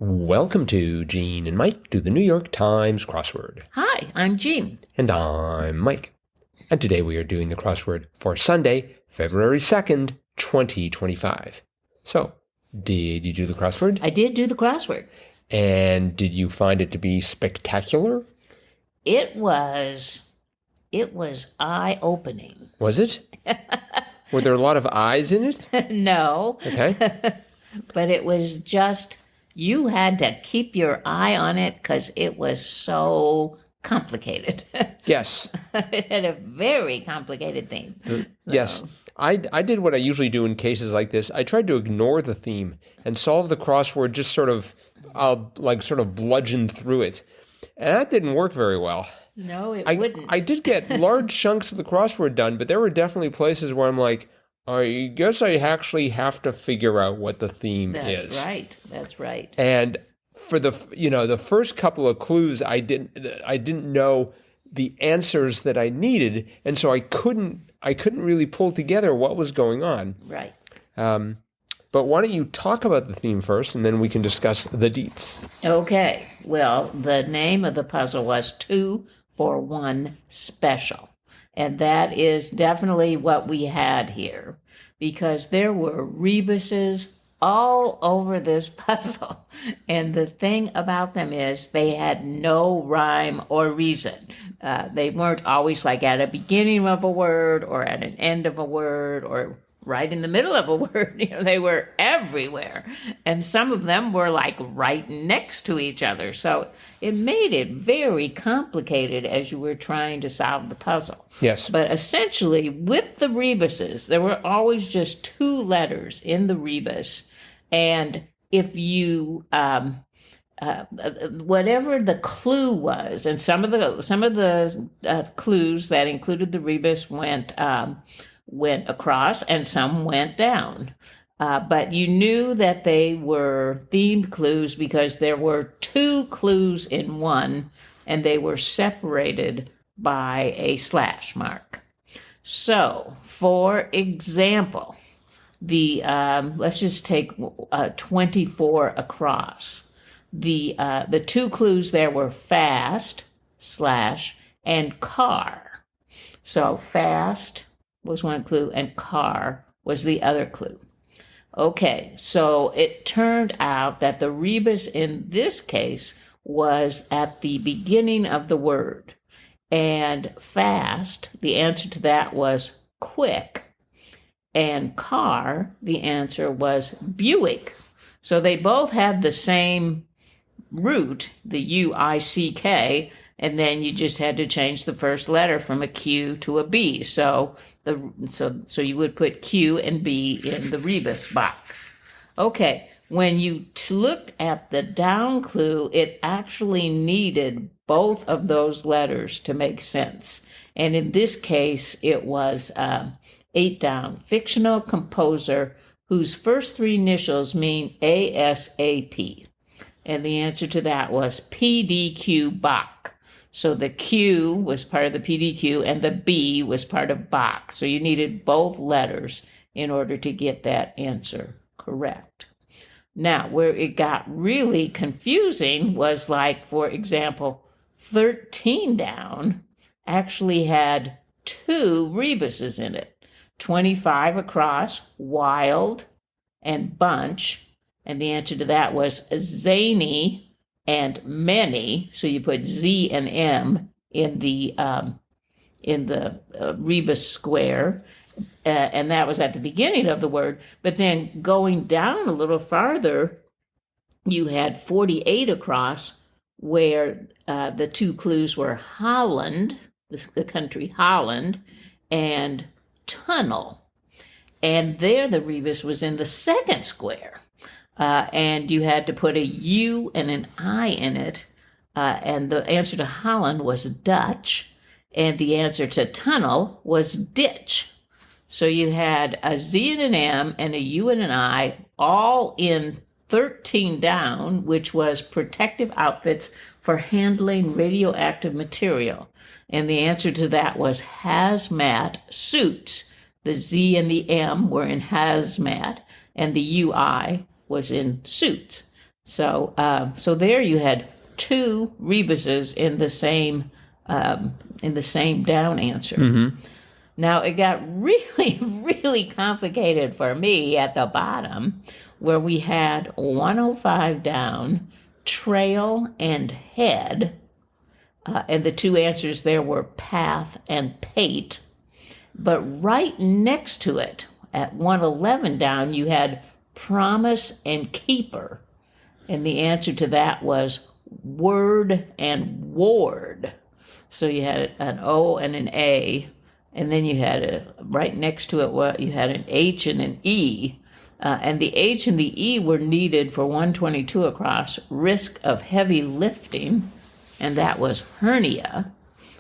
Welcome to Gene and Mike do the New York Times crossword. Hi, I'm Jean. And I'm Mike. And today we are doing the crossword for Sunday, February 2nd, 2025. So, did you do the crossword? I did do the crossword. And did you find it to be spectacular? It was eye-opening. Was it? Were there a lot of eyes in it? No. Okay. But it was just, you had to keep your eye on it because it was so complicated. Yes. It had a very complicated theme. Yes. I did what I usually do in cases like this. I tried to ignore the theme and solve the crossword just sort of bludgeon through it. And that didn't work very well. No, it wouldn't. I did get large chunks of the crossword done, but there were definitely places where I'm like, I guess I actually have to figure out what the theme is. That's right. And for the first couple of clues, I didn't know the answers that I needed, and so I couldn't really pull together what was going on. Right. But why don't you talk about the theme first, and then we can discuss the deets. Okay. Well, the name of the puzzle was 2 for 1 Special. And that is definitely what we had here, because there were rebuses all over this puzzle. And the thing about them is they had no rhyme or reason. They weren't always like at a beginning of a word or at an end of a word or right in the middle of a word. They were everywhere. And some of them were like right next to each other. So it made it very complicated as you were trying to solve the puzzle. Yes. But essentially, with the rebuses, there were always just 2 letters in the rebus. And if you, whatever the clue was, and some of the clues that included the rebus went across and some went down. But you knew that they were themed clues because there were 2 clues in one, and they were separated by a slash mark. So, for example, let's just take 24 across. The 2 clues there were fast, slash, and car. So fast was one clue, and car was the other clue. Okay, so it turned out that the rebus in this case was at the beginning of the word. And fast, the answer to that was quick. And car, the answer was Buick. So they both had the same root, the U-I-C-K, and then you just had to change the first letter from a Q to a B. So you would put Q and B in the rebus box. Okay, when you looked at the down clue, it actually needed both of those letters to make sense. And in this case, it was 8 down, fictional composer whose first 3 initials mean ASAP. And the answer to that was PDQ Bach. So the Q was part of the PDQ and the B was part of Bach. So you needed both letters in order to get that answer correct. Now, where it got really confusing was like, for example, 13 down actually had 2 rebuses in it. 25 across, wild, and bunch. And the answer to that was zany and many. So you put Z and M in the rebus square. And that was at the beginning of the word. But then going down a little farther, you had 48 across, where the 2 clues were Holland, the country Holland, and tunnel. And there the rebus was in the second square. And you had to put a U and an I in it. And the answer to Holland was Dutch. And the answer to tunnel was ditch. So you had a Z and an M and a U and an I all in 13 down, which was protective outfits for handling radioactive material. And the answer to that was hazmat suits. The Z and the M were in hazmat, and the UI was in suits. So so there you had two rebuses in the same down answer. Now it got really, really complicated for me at the bottom, where we had 105 down, trail and head, and the two answers there were path and pate. But right next to it, at 111 down, you had promise and keeper, and the answer to that was word and ward. So you had an O and an A. And then you had right next to it, you had an H and an E. And the H and the E were needed for 122 across, risk of heavy lifting, and that was hernia.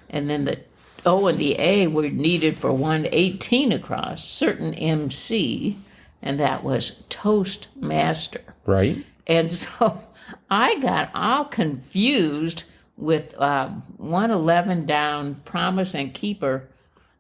And then the O and the A were needed for 118 across, certain MC, and that was toastmaster. Right. And so I got all confused with 111 down, promise and keeper.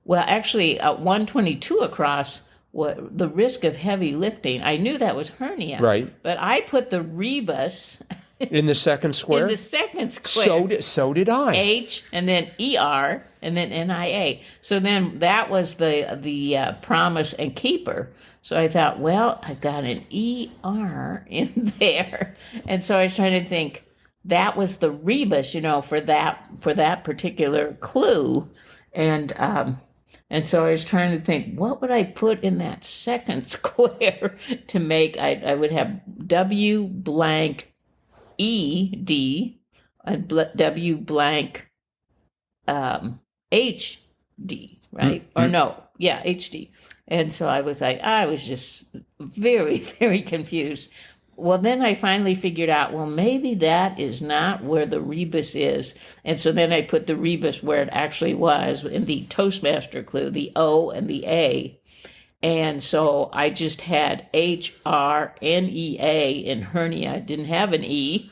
Well, actually, 122 across, the risk of heavy lifting, I knew that was hernia. Right. But I put the rebus in the second square? In the second square. So did I. H, and then ER, and then NIA. So then that was the promise and keeper. So I thought, well, I've got an ER in there. And so I was trying to think, that was the rebus, for that particular clue. And so I was trying to think, what would I put in that second square to make, I would have W blank ED and W blank HD, right? Mm-hmm. Or no, yeah, HD. And so I was just very, very confused. Well, then I finally figured out, well, maybe that is not where the rebus is. And so then I put the rebus where it actually was in the Toastmaster clue, the O and the A. And so I just had HRNEA in hernia. I didn't have an E.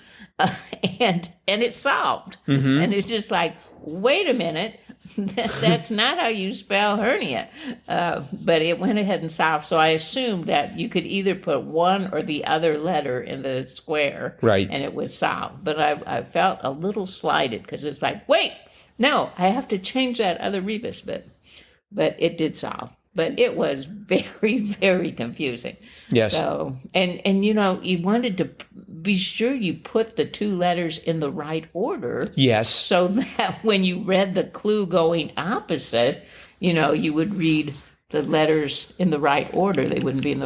And it solved. Mm-hmm. And it's just like, wait a minute. That's not how you spell hernia. But it went ahead and solved. So I assumed that you could either put one or the other letter in the square, right, and it would solve. But I felt a little slighted because it's like, wait, no, I have to change that other rebus. But it did solve. But it was very, very confusing. Yes. So, and you wanted to be sure you put the two letters in the right order. Yes. So that when you read the clue going opposite, you would read the letters in the right order. They wouldn't be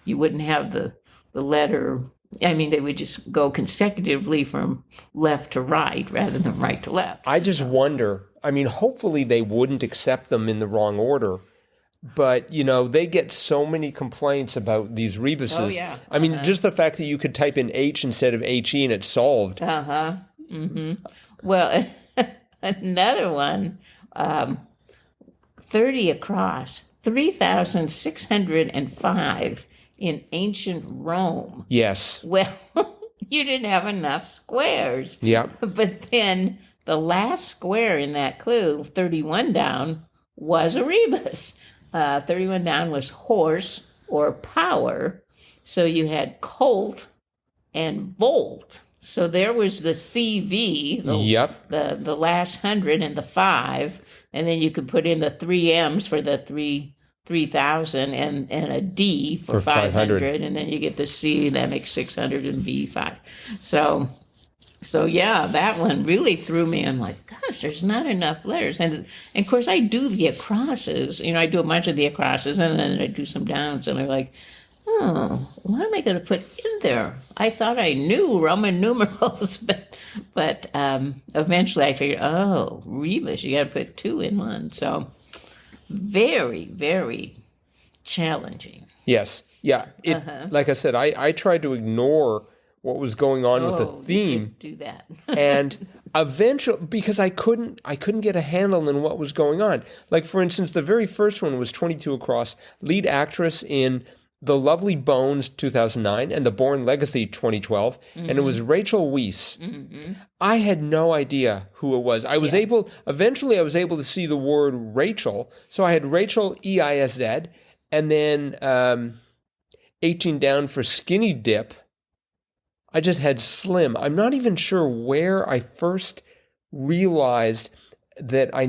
you wouldn't have the letter. I mean, they would just go consecutively from left to right rather than right to left. I just wonder, hopefully they wouldn't accept them in the wrong order. But, they get so many complaints about these rebuses. Oh, yeah. Just the fact that you could type in H instead of HE and it's solved. Uh-huh. Mm-hmm. Well, another one, 30 across, 3,605 in ancient Rome. Yes. Well, you didn't have enough squares. Yeah. But then the last square in that clue, 31 down, was a rebus. 31 down was horse or power. So you had colt and volt. So there was the CV, the last 100 and the 5. And then you could put in the 3 M's for the 3,000 and a D for 500. And then you get the C, that makes 600 and V 5. So yeah, that one really threw me. I'm like, gosh, there's not enough letters. And of course, I do the acrosses. I do a bunch of the acrosses, and then I do some downs. And I'm like, oh, what am I going to put in there? I thought I knew Roman numerals, but eventually I figured, oh, rebus, you got to put 2 in one. So very, very challenging. Yes. Yeah. Like I said, I tried to ignore what was going on with the theme. Do that. And eventually, because I couldn't get a handle on what was going on. Like, for instance, the very first one was 22 across, lead actress in The Lovely Bones 2009 and The Bourne Legacy 2012, and it was Rachel Weisz. Mm-hmm. I had no idea who it was. I was able to see the word Rachel, so I had Rachel EISZ, and then 18 down for Skinny Dip. I just had slim. I'm not even sure where I first realized that I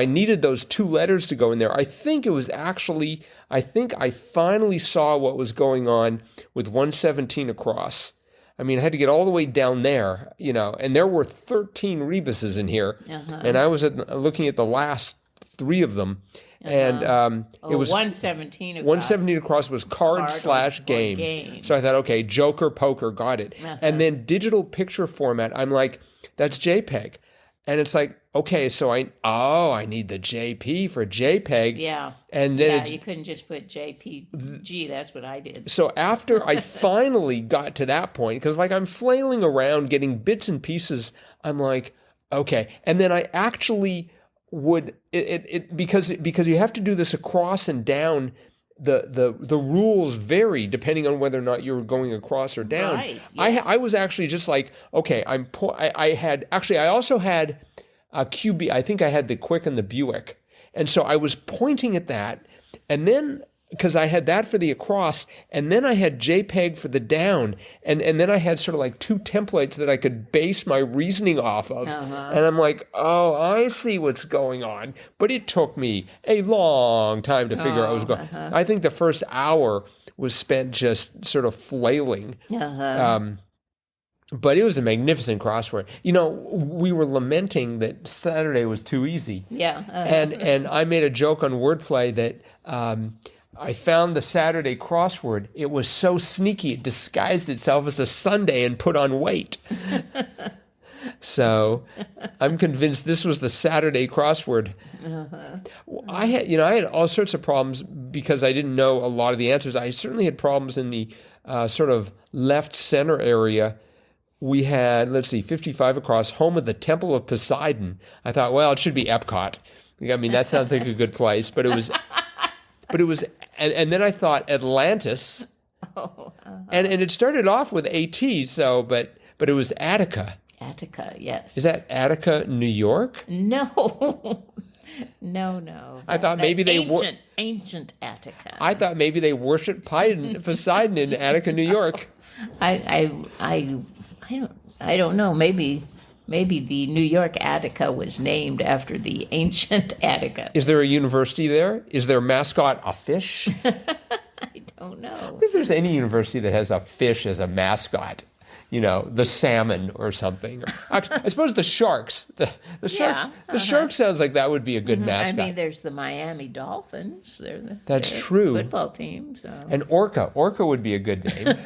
needed those 2 letters to go in there. I think I finally saw what was going on with 117 across. I mean, I had to get all the way down there, and there were 13 rebuses in here, and I was looking at the last 3 of them, and it was 117 across. 117 across was card/game. So I thought, okay, Joker, poker, got it. And then digital picture format, I'm like, that's JPEG. And it's like, okay, so I need the JP for JPEG. Yeah. And then you couldn't just put JPG. That's what I did. So after I finally got to that point, because I'm flailing around getting bits and pieces, I'm like, okay. And then I actually would because you have to do this across and down. The rules vary depending on whether or not you're going across or down. Right, yes. I was actually just like, okay, I also had a QB. I think I had the Quick and the Buick, and so I was pointing at that, and then because I had that for the across, and then I had JPEG for the down, and then I had sort of 2 templates that I could base my reasoning off of. And I'm like, oh, I see what's going on. But it took me a long time to figure out what was going on. I think the first hour was spent just sort of flailing. But it was a magnificent crossword. We were lamenting that Saturday was too easy. Yeah. And I made a joke on Wordplay that I found the Saturday crossword. It was so sneaky, it disguised itself as a Sunday and put on weight. So I'm convinced this was the Saturday crossword. I had all sorts of problems because I didn't know a lot of the answers. I certainly had problems in the sort of left center area. We had, 55 across, home of the Temple of Poseidon. I thought, well, it should be Epcot. I mean, that sounds like a good place, but it was, and then I thought Atlantis, and it started off with AT. So, but it was Attica. Attica, yes. Is that Attica, New York? No. No. I thought maybe ancient Attica. I thought maybe they worshipped Poseidon in Attica, New York. I don't know. Maybe the New York Attica was named after the ancient Attica. Is there a university there? Is their mascot a fish? I don't know. What if there's any university that has a fish as a mascot? The salmon or something. I suppose the sharks. The sharks. The shark sounds like that would be a good mascot. I mean, there's the Miami Dolphins. That's they're true. Football team. So. And Orca. Orca would be a good name.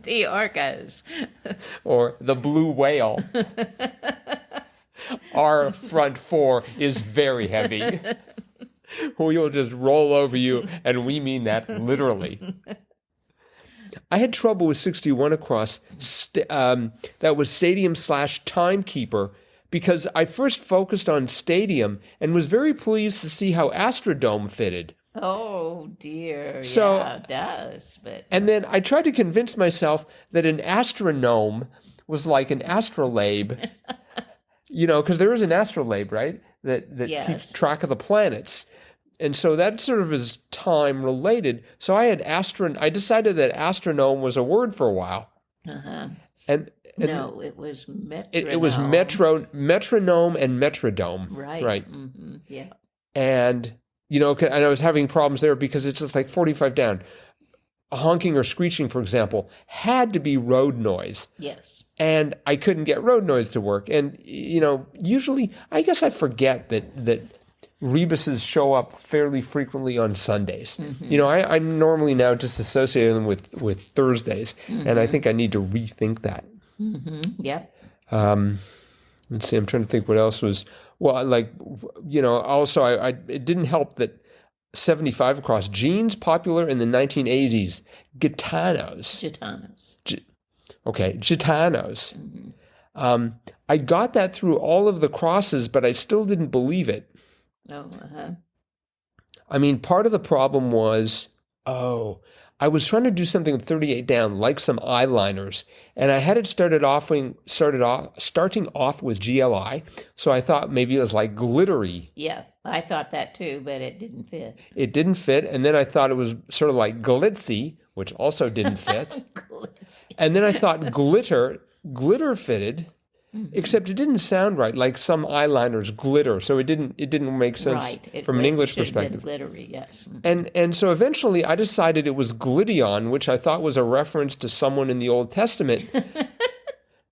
The orcas. Or the blue whale. Our front 4 is very heavy. We'll just roll over you, and we mean that literally. I had trouble with 61 across. That was stadium/timekeeper, because I first focused on stadium and was very pleased to see how Astrodome fitted. Oh dear, so, yeah, it does. And then I tried to convince myself that an astronome was like an astrolabe, because there is an astrolabe, right? That yes. keeps track of the planets. And so that sort of is time related. So I decided that astronome was a word for a while. And no, it was metronome. It was metronome and metrodome. Right. Mm-hmm. Yeah. And and I was having problems there because it's just 45 down. Honking or screeching, for example, had to be road noise. Yes. And I couldn't get road noise to work. And usually, I guess I forget that rebuses show up fairly frequently on Sundays. Mm-hmm. I normally now just associate them with Thursdays, and I think I need to rethink that. Mm-hmm. Yeah. Let's see. I'm trying to think what else was. Well, also it didn't help that 75 across, jeans popular in the 1980s, gitanos. Gitanos. Mm-hmm. I got that through all of the crosses, but I still didn't believe it. Oh, I mean, part of the problem was, I was trying to do something with 38 down, like some eyeliners, and I had it starting off with GLI, so I thought maybe it was glittery. Yeah, I thought that too, but it didn't fit. It didn't fit, and then I thought it was sort of like glitzy, which also didn't fit. Glitzy. And then I thought glitter fitted, except it didn't sound right. Like some eyeliners glitter, so it didn't make sense from an English perspective. Glittery, yes. And so eventually I decided it was gluteon, which I thought was a reference to someone in the Old Testament.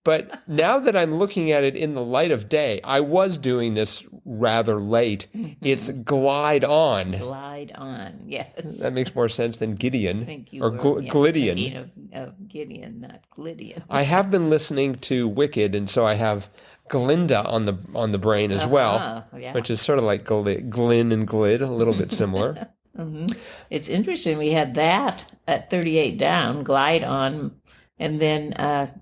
But now that I'm looking at it in the light of day, I was doing this rather late. It's glide on. Glide on, yes. That makes more sense than Gideon I think you or were Glydian. thinking of Gideon, not Glydian. I have been listening to Wicked, and so I have Glinda on the brain as well, yeah. which is sort of like Glyn and Glid, a little bit similar. It's interesting. We had that at 38 down, glide on, and then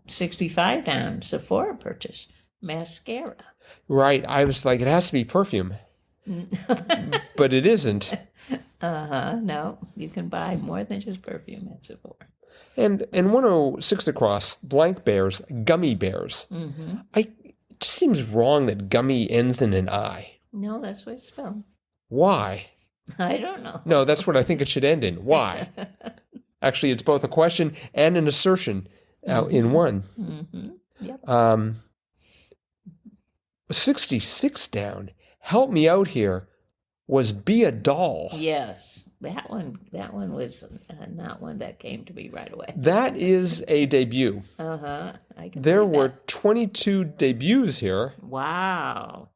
65 down, Sephora purchase, mascara. Right. I was like, it has to be perfume. But it isn't. No, you can buy more than just perfume at Sephora. And 106 across, blank bears, gummy bears. It just seems wrong that gummy ends in an I. No, that's what it's spelled. Why? I don't know. No, that's what I think it should end in. Why? Actually, it's both a question and an assertion in one. Yep. 66 down. Help me out here. Was Be a Doll. Yes, that one was not one that came to me right away. That is a debut. There were 22 debuts here. Wow.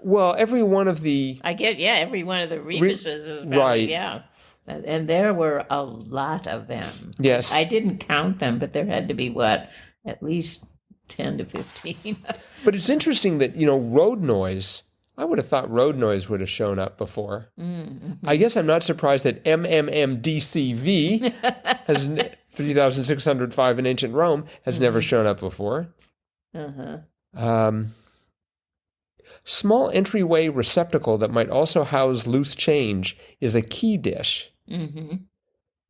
Well, every one of the... I guess, yeah, every one of the Rebuses is probably, right. Yeah. And there were a lot of them. Yes. I didn't count them, but there had to be, at least 10 to 15. But it's interesting that, Road Noise, I would have thought Road Noise would have shown up before. I guess I'm not surprised that MMMDCV, has 3,605 in ancient Rome, has never shown up before. Small entryway receptacle that might also house loose change is a key dish.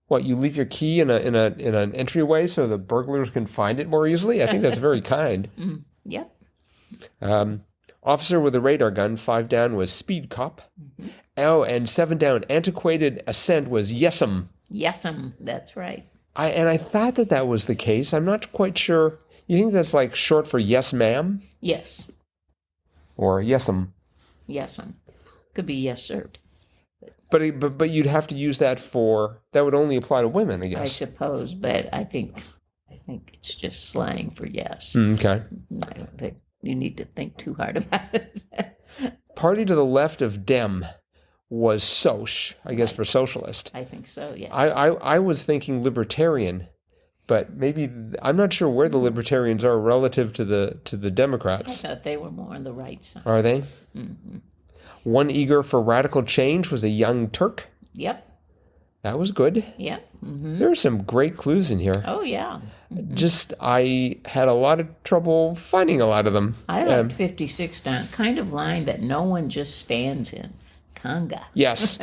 What, you leave your key in an entryway so the burglars can find it more easily? I think that's very kind. Yep. Officer with a radar gun, 5 down was Speed Cop. Oh, and 7 down, Antiquated Ascent was Yes'em. Yes'em, that's right. I thought that was the case. I'm not quite sure. You think that's like short for yes, ma'am? Yes. Or yes'em? Yes'em. Could be yes, sir. But you'd have to use that that would only apply to women, I guess. I suppose, but I think it's just slang for yes. Okay. I don't think you need to think too hard about it. Party to the left of Dem was Soch, I guess, for socialist. I think so, yes. I was thinking libertarian, but maybe I'm not sure where the libertarians are relative to the Democrats. I thought they were more on the right side. Are they? One eager for radical change was a young Turk. Yep. That was good. Yep. There are some great clues in here. Oh, yeah. Just, I had a lot of trouble finding a lot of them. I liked 56 down. Kind of line that no one just stands in. Conga. Yes.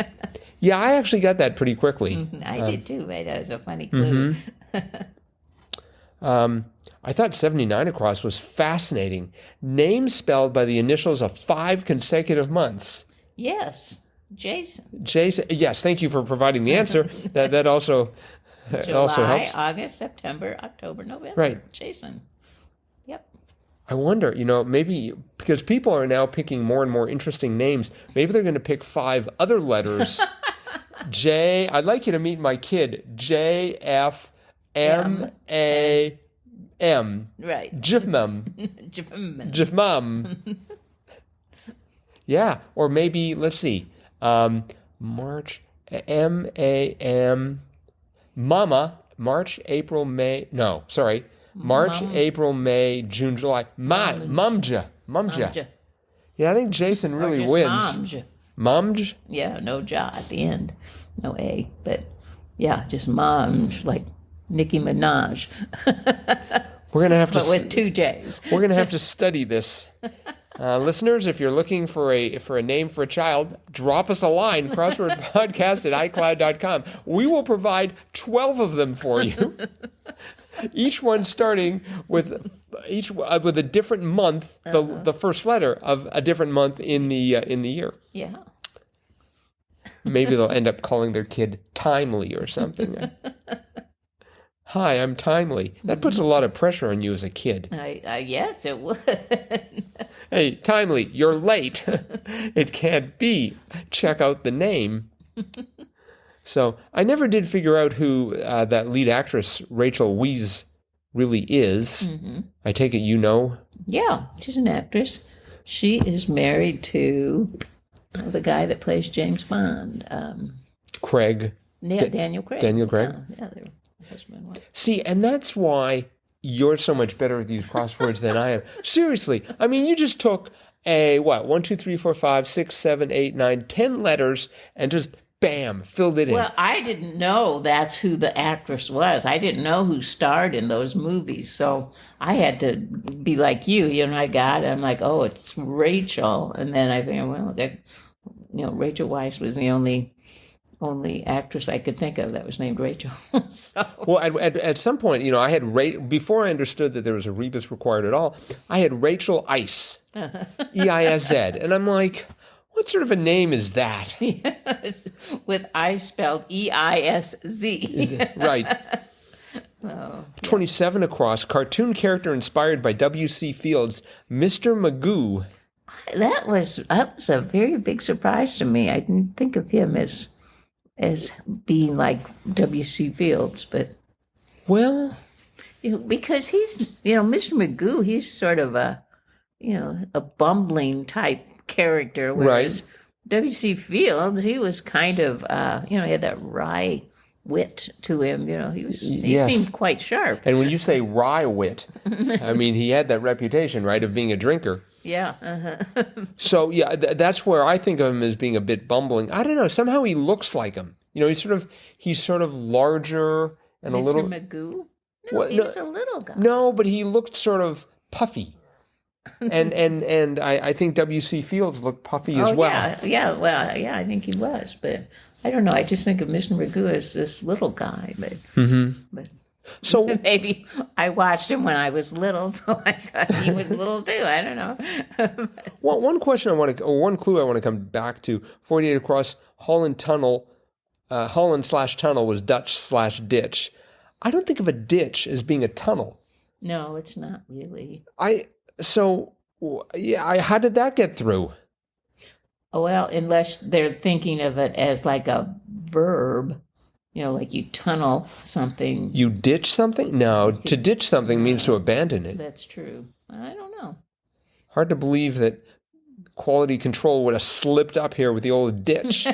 Yeah, I actually got that pretty quickly. I did too, right? That was a funny clue. I thought 79 across was fascinating. Name spelled by the initials of 5 consecutive months. Yes. Jason. Yes, thank you for providing the answer. That also also helps. August, September, October, November. Right. Jason. Yep. I wonder, maybe because people are now picking more and more interesting names, maybe they're going to pick 5 other letters. I'd like you to meet my kid. JFMAM. Right. Jifmum. Jifmum. Yeah, or maybe, let's see. March, MAM, Mama, March, April, May, no, sorry. March, April, May, June, July. Mumja. Yeah, I think Jason really wins. Momj? Yeah, no ja at the end. No A, but yeah, just Momj, like Nicki Minaj. We're going to have to... But with 2 J's. We're going to have to study this. Listeners, if you're looking for a name for a child, drop us a line, crosswordpodcast@icloud.com. We will provide 12 of them for you. Each one starting with a different month, the first letter of a different month in the year. Yeah. Maybe they'll end up calling their kid Timely or something. Hi, I'm timely. That puts a lot of pressure on you as a kid. Yes, it would. Hey, timely, you're late. It can't be. Check out the name. So I never did figure out who that lead actress, Rachel Weisz, really is. Mm-hmm. I take it you know? Yeah, she's an actress. She is married to the guy that plays James Bond. Craig. Yeah, Daniel Craig. Daniel Craig? Yeah, they're husband and wife. See, and that's why you're so much better at these crosswords than I am. Seriously. I mean, you just took 1, 2, 3, 4, 5, 6, 7, 8, 9, 10 letters and just bam, filled it in. Well, I didn't know that's who the actress was. I didn't know who starred in those movies. So I had to be like you. I got it. I'm like, oh, it's Rachel. And then I think, well, Rachel Weisz was the only actress I could think of that was named Rachel. So. Well, at some point, I had before I understood that there was a rebus required at all, I had Rachel Ice, E-I-S-Z, and I'm like, what sort of a name is that? Yes, with I spelled E-I-S-Z. Right. Oh, 27 across, cartoon character inspired by W.C. Fields, Mr. Magoo. That was a very big surprise to me. I didn't think of him as being like W.C. Fields, but because he's Mr. Magoo, he's sort of a bumbling type character, whereas right. W.C. Fields, he was kind of he had that wry wit to him. He seemed quite sharp. And when you say wry wit, I mean he had that reputation, right, of being a drinker. Yeah. Uh-huh. So yeah, that's where I think of him as being a bit bumbling. I don't know. Somehow he looks like him. He's sort of larger and Mr. a little. Magoo? No, he was a little guy. No, but he looked sort of puffy. And I think W.C. Fields looked puffy as well. Yeah, I think he was, but I don't know. I just think of Mr. Magoo as this little guy, but. Mm-hmm. But so maybe I watched him when I was little, so I thought he was little too. I don't know. Well, one clue I want to come back to: 48 across, Holland Tunnel, Holland/tunnel was Dutch/ditch. I don't think of a ditch as being a tunnel. No, it's not really. How did that get through? Well, unless they're thinking of it as like a verb. Like you tunnel something. You ditch something? No, to ditch something means to abandon it. That's true. I don't know. Hard to believe that quality control would have slipped up here with the old ditch.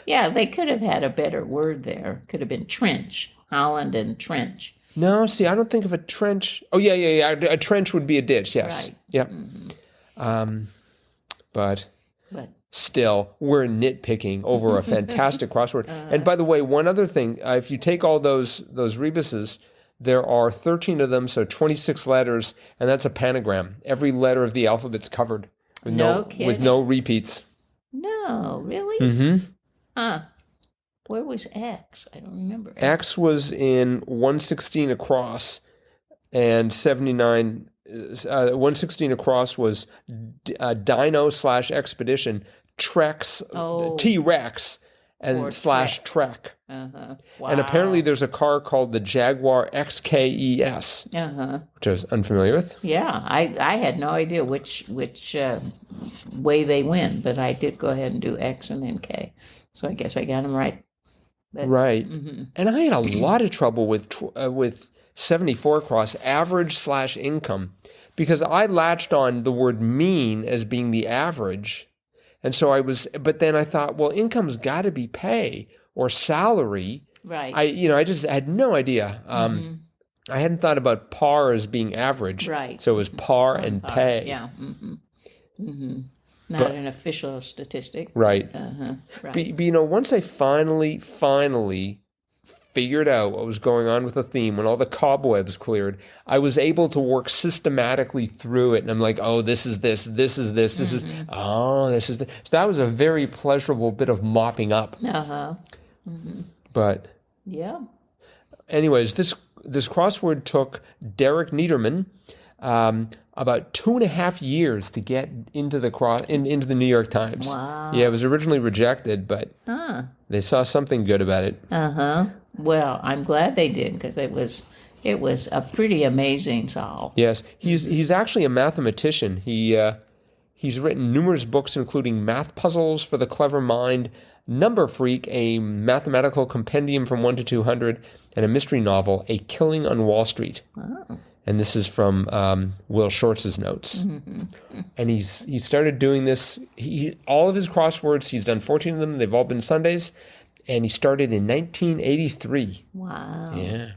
Yeah, they could have had a better word there. Could have been trench. Holland and trench. No, see, I don't think of a trench. Oh, yeah. A trench would be a ditch, yes. Right. Yep. Mm-hmm. But still, we're nitpicking over a fantastic crossword. And by the way, one other thing, if you take all those rebuses, there are 13 of them, so 26 letters, and that's a pentagram. Every letter of the alphabet's covered with no repeats. No, really? Mm-hmm. Huh. Where was X? I don't remember. X was in 116 across, and 79. 116 across was Dino/Expedition, Trex, T-Rex, and /Trek. Uh-huh. Wow. And apparently there's a car called the Jaguar XKES, which I was unfamiliar with. Yeah, I had no idea which way they went, but I did go ahead and do X and then K. So I guess I got them right. But, right. Mm-hmm. And I had a lot of trouble with 74 across, average/income, because I latched on the word mean as being the average. And so but then I thought, well, income's got to be pay or salary. Right. I just had no idea. I hadn't thought about par as being average. Right. So it was par and pay. Yeah. Mm-hmm. Mm-hmm. Not an official statistic. Right. Right. But once I finally figured out what was going on with the theme, when all the cobwebs cleared, I was able to work systematically through it. And I'm like, oh, this is this, this is this, this is, oh, this is this. So that was a very pleasurable bit of mopping up. Uh-huh. Mm-hmm. But yeah. Anyways, this crossword took Derek Niederman. about 2.5 years to get into into the New York Times. Wow. Yeah, it was originally rejected, but they saw something good about it. Well, I'm glad they did, because it was a pretty amazing solve. Yes, he's actually a mathematician. He's written numerous books, including Math Puzzles for the Clever Mind, Number Freak, a mathematical compendium from 1 to 200, and a mystery novel, A Killing on Wall Street. Oh. And this is from Will Shortz's notes. And he started doing this. All of his crosswords, he's done 14 of them. They've all been Sundays. And he started in 1983. Wow. Yeah.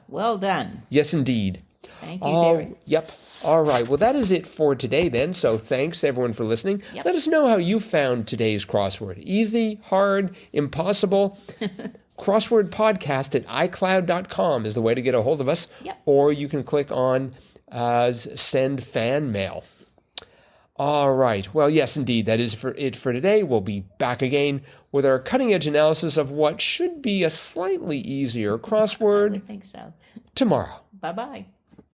Well done. Yes, indeed. Thank you, Derek. Yep. All right. Well, that is it for today then. So thanks, everyone, for listening. Yep. Let us know how you found today's crossword. Easy, hard, impossible? Crosswordpodcast at iCloud.com is the way to get a hold of us. Yep. Or you can click on Send Fan Mail. All right. Well, yes, indeed. That is it for today. We'll be back again with our cutting-edge analysis of what should be a slightly easier crossword I think so. tomorrow. Bye-bye.